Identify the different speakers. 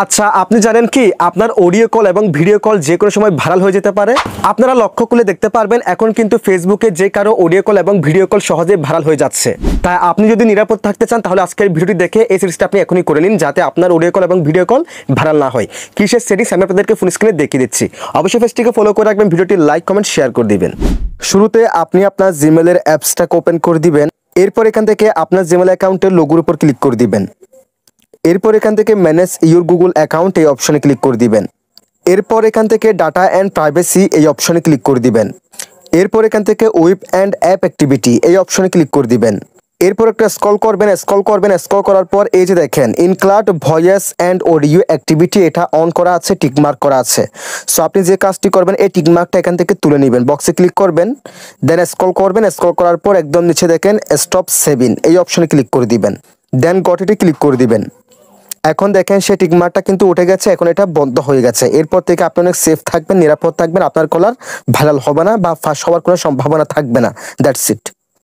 Speaker 1: আচ্ছা, আপনি জানেন কি আপনার অডিও কল এবং ভিডিও কল যে কোনো সময় ভাইরাল হয়ে যেতে পারে। আপনারা লক্ষ্য করলে দেখতে পারবেন এখন কিন্তু ফেসবুকে যে কারো অডিও কল এবং ভিডিও কল সহজেই ভাইরাল হয়ে যাচ্ছে। তাই আপনি যদি নিরাপদ থাকতে চান তাহলে আজকের ভিডিওটি দেখে এই সিরিজটা আপনি এখনই করে নিন, যাতে আপনার অডিও কল এবং ভিডিও কল ভাইরাল না হয়। কিসের সেটিংস আমি আপনাদেরকে ফোন স্ক্রিনে দেখিয়ে দিচ্ছি। অবশ্যই পেজটিকে ফলো করে রাখবেন, ভিডিওটি লাইক কমেন্ট শেয়ার করে দিবেন। শুরুতে আপনি আপনার জিমেলের অ্যাপসটাকে ওপেন করে দিবেন। এরপর এখান থেকে আপনার জিমেল অ্যাকাউন্টের লোগোর উপর ক্লিক করে দিবেন। এরপর এখান থেকে ম্যানেজ ইউর গুগল অ্যাকাউন্ট এই অপশনে ক্লিক করে দিবেন। এরপর এখান থেকে ডাটা অ্যান্ড প্রাইভেসি এই অপশনে ক্লিক করে দিবেন। এরপর এখান থেকে ওয়েব অ্যান্ড অ্যাপ অ্যাক্টিভিটি এই অপশনে ক্লিক করে দিবেন। এরপর একটা স্ক্রল করার পর এই যে দেখেন include voice and audio activity, এটা অন করা আছে, টিকমার্ক করা আছে। সো আপনি যে কাজটি করবেন এই টিকমার্কটা এখান থেকে তুলে নেবেন, বক্সে ক্লিক করবেন, দেন স্ক্রল করার পর একদম নিচে দেখেন স্টপ সেভিং এই অপশনে ক্লিক করে দিবেন, দেন গটিতে ক্লিক করে দিবেন। এখন দেখেন সে টিকমার্কটা কিন্তু উঠে গেছে, এখন এটা বন্ধ হয়ে গেছে। এরপর থেকে আপনি অনেক সেফ থাকবেন, নিরাপদ থাকবেন, আপনার কলার ভাইরাল হবে না বা ফাঁস হওয়ার কোনো সম্ভাবনা থাকবে না। That's it.